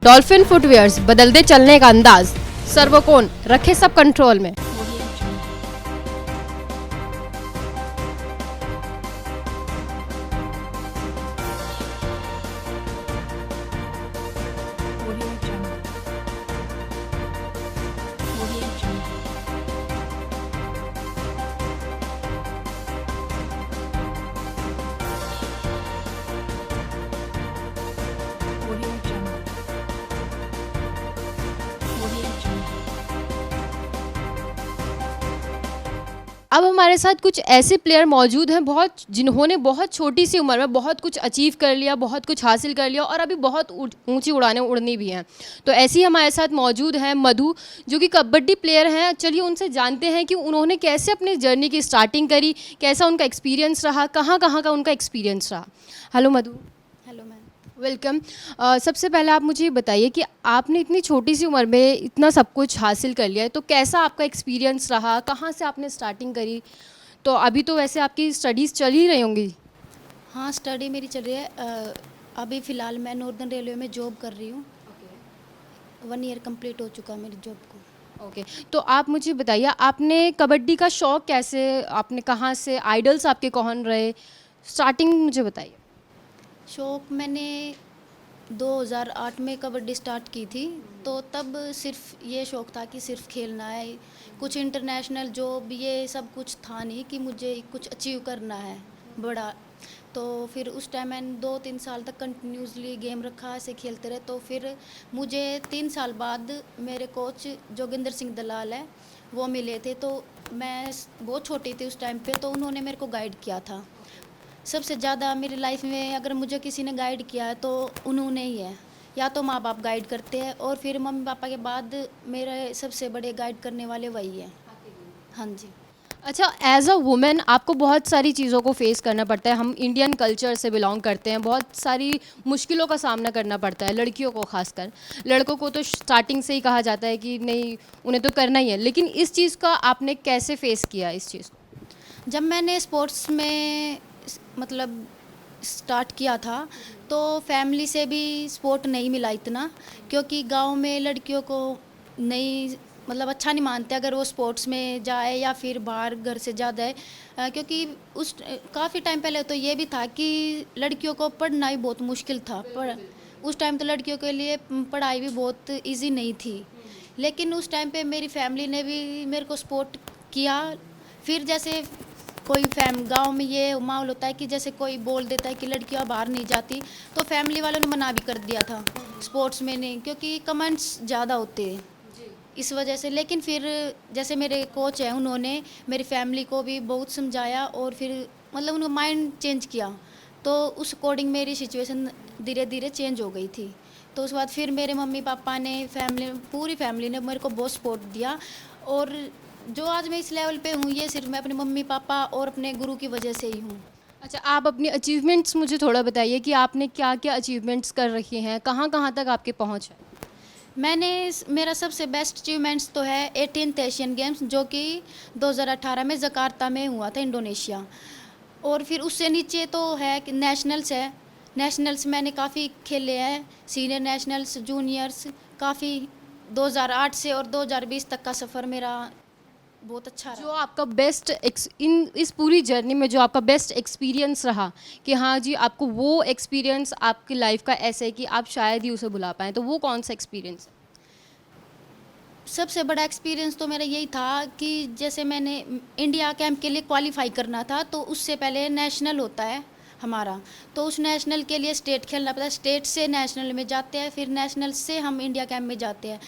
Dolphin footwears, बदलते चलने का अंदाज, सर्वकोण रखे सब कंट्रोल में। अब हमारे साथ कुछ ऐसे प्लेयर मौजूद हैं जिन्होंने बहुत छोटी सी उम्र में बहुत कुछ अचीव कर लिया, बहुत कुछ हासिल कर लिया और अभी बहुत ऊंची उड़ानें उड़नी भी हैं। तो ऐसे ही हमारे साथ मौजूद हैं मधु, जो कि कबड्डी प्लेयर हैं। चलिए उनसे जानते हैं कि उन्होंने कैसे अपनी जर्नी की स्टार्टिंग करी, कैसा उनका एक्सपीरियंस रहा, कहाँ कहाँ का उनका एक्सपीरियंस रहा। Hello Madhu. Hello ma'am. Welcome. सबसे पहले आप मुझे ये बताइए कि आपने इतनी छोटी सी उम्र में इतना सब कुछ हासिल कर लिया है, तो कैसा आपका एक्सपीरियंस रहा, कहाँ से आपने स्टार्टिंग करी। तो अभी तो वैसे आपकी स्टडीज़ चल ही रही होंगी। हाँ, स्टडी मेरी चल रही है। अभी फ़िलहाल मैं नॉर्दर्न रेलवे में जॉब कर रही हूँ। 1 ईयर कंप्लीट हो चुका मेरी जॉब को। ओके, तो आप मुझे बताइए आपने कबड्डी का शौक़ कैसे, आपने कहाँ से, आइडल्स आपके कौन रहे, स्टार्टिंग मुझे बताइए। शौक़ मैंने 2008 में कबड्डी स्टार्ट की थी। तो तब सिर्फ ये शौक़ था कि सिर्फ खेलना है, कुछ इंटरनेशनल जॉब ये सब कुछ था नहीं कि मुझे कुछ अचीव करना है बड़ा। तो फिर उस टाइम मैंने 2-3 साल तक कंटिन्यूसली गेम रखा, ऐसे खेलते रहे। तो फिर मुझे 3 साल बाद मेरे कोच जोगिंदर सिंह दलाल है, वो मिले थे। तो मैं बहुत छोटी थी उस टाइम पे, तो उन्होंने मेरे को गाइड किया था। सबसे ज़्यादा मेरी लाइफ में अगर मुझे किसी ने गाइड किया है तो उन्होंने ही है। या तो माँ बाप गाइड करते हैं और फिर मम्मी पापा के बाद मेरे सबसे बड़े गाइड करने वाले वही हैं। हाँ जी। अच्छा, एज अ वुमेन आपको बहुत सारी चीज़ों को फेस करना पड़ता है। हम इंडियन कल्चर से बिलोंग करते हैं, बहुत सारी मुश्किलों का सामना करना पड़ता है लड़कियों को खासकर। लड़कों को तो स्टार्टिंग से ही कहा जाता है कि नहीं, उन्हें तो करना ही है। लेकिन इस चीज़ का आपने कैसे फेस किया इस चीज़ को? जब मैंने स्पोर्ट्स में मतलब स्टार्ट किया था तो फैमिली से भी सपोर्ट नहीं मिला इतना, क्योंकि गांव में लड़कियों को नहीं मतलब अच्छा नहीं मानते अगर वो स्पोर्ट्स में जाए या फिर बाहर घर से ज़्यादा है। क्योंकि उस काफ़ी टाइम पहले तो ये भी था कि लड़कियों को पढ़ना ही बहुत मुश्किल था। पर उस टाइम तो लड़कियों के लिए पढ़ाई भी बहुत इजी नहीं थी। लेकिन उस टाइम पे मेरी फैमिली ने भी मेरे को सपोर्ट किया। फिर जैसे कोई गांव में ये माहौल होता है कि जैसे कोई बोल देता है कि लड़कियां बाहर नहीं जाती, तो फैमिली वालों ने मना भी कर दिया था स्पोर्ट्स में नहीं, क्योंकि कमेंट्स ज़्यादा होते हैं इस वजह से। लेकिन फिर जैसे मेरे कोच हैं, उन्होंने मेरी फैमिली को भी बहुत समझाया और फिर मतलब उन्होंने माइंड चेंज किया। तो उस अकॉर्डिंग मेरी सिचुएशन धीरे धीरे चेंज हो गई थी। तो उस बाद फिर मेरे मम्मी पापा ने, पूरी फैमिली ने मेरे को बहुत सपोर्ट दिया। और जो आज मैं इस लेवल पे हूँ, ये सिर्फ मैं अपने मम्मी पापा और अपने गुरु की वजह से ही हूँ। अच्छा, आप अपनी अचीवमेंट्स मुझे थोड़ा बताइए कि आपने क्या क्या अचीवमेंट्स कर रखी हैं, कहाँ कहाँ तक आपके पहुँच है। मेरा सबसे बेस्ट अचीवमेंट्स तो है 18th एशियन गेम्स, जो कि 2018 में जकार्ता में हुआ था, इंडोनेशिया। और फिर उससे नीचे तो है कि नेशनल्स है। नेशनल्स मैंने काफ़ी खेले हैं, सीनियर नेशनल्स, जूनियर्स, काफ़ी 2008 से और 2020 तक का सफ़र मेरा बहुत अच्छा रहा। जो आपका बेस्ट इन इस पूरी जर्नी में जो आपका बेस्ट एक्सपीरियंस रहा कि हाँ जी, आपको वो एक्सपीरियंस आपकी लाइफ का ऐसा है कि आप शायद ही उसे भुला पाएँ, तो वो कौन सा एक्सपीरियंस है? सबसे बड़ा एक्सपीरियंस तो मेरा यही था कि जैसे मैंने इंडिया कैंप के लिए क्वालिफाई करना था, तो उससे पहले नेशनल होता है हमारा। तो उस नेशनल के लिए स्टेट खेलना पड़ता है, स्टेट से नेशनल में जाते हैं, फिर नेशनल से हम इंडिया कैंप में जाते हैं।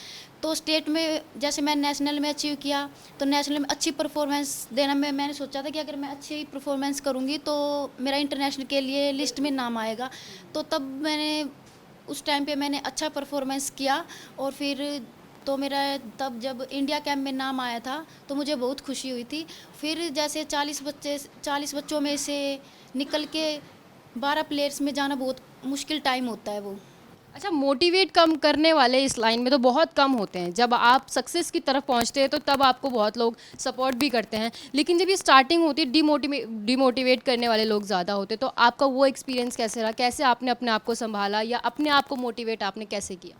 तो स्टेट में जैसे मैं नेशनल में अचीव किया, तो नेशनल में अच्छी परफॉर्मेंस देना मैंने सोचा था कि अगर मैं अच्छी परफॉर्मेंस करूँगी तो मेरा इंटरनेशनल के लिए लिस्ट में नाम आएगा। तो तब मैंने उस टाइम पे मैंने अच्छा परफॉर्मेंस किया। और फिर तो मेरा तब जब इंडिया कैंप में नाम आया था तो मुझे बहुत खुशी हुई थी। फिर जैसे 40 बच्चों में से निकल के 12 प्लेयर्स में जाना बहुत मुश्किल टाइम होता है वो। अच्छा, मोटिवेट कम करने वाले इस लाइन में तो बहुत कम होते हैं। जब आप सक्सेस की तरफ पहुंचते हैं तो तब आपको बहुत लोग सपोर्ट भी करते हैं, लेकिन जब ये स्टार्टिंग होती है डिमोटिवेट करने वाले लोग ज़्यादा होते हैं। तो आपका वो एक्सपीरियंस कैसे रहा? कैसे आपने अपने आप को संभाला या अपने आप को मोटिवेट आपने कैसे किया?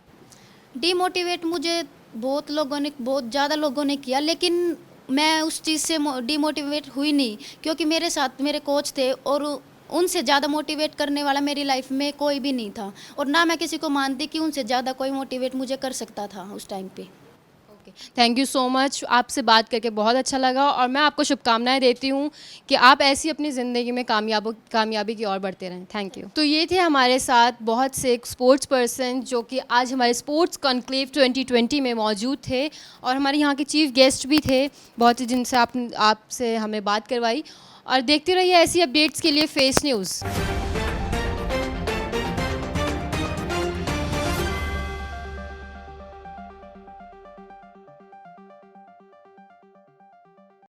डिमोटिवेट मुझे बहुत ज़्यादा लोगों ने किया, लेकिन मैं उस चीज़ से डिमोटिवेट हुई नहीं, क्योंकि मेरे साथ मेरे कोच थे और उनसे ज़्यादा मोटिवेट करने वाला मेरी लाइफ में कोई भी नहीं था, और ना मैं किसी को मानती कि उनसे ज़्यादा कोई मोटिवेट मुझे कर सकता था उस टाइम पे। Okay, thank you so much. आपसे बात करके बहुत अच्छा लगा और मैं आपको शुभकामनाएं देती हूँ कि आप ऐसी अपनी ज़िंदगी में कामयाबी की ओर बढ़ते रहें। Thank you. तो ये थे हमारे साथ बहुत से स्पोर्ट्स पर्सन जो कि आज हमारे स्पोर्ट्स कॉन्क्लेव 2020 में मौजूद थे, और हमारे यहाँ के चीफ गेस्ट भी थे बहुत ही, जिनसे आपसे हमें बात करवाई। और देखते रहिए ऐसी अपडेट्स के लिए फेस न्यूज़।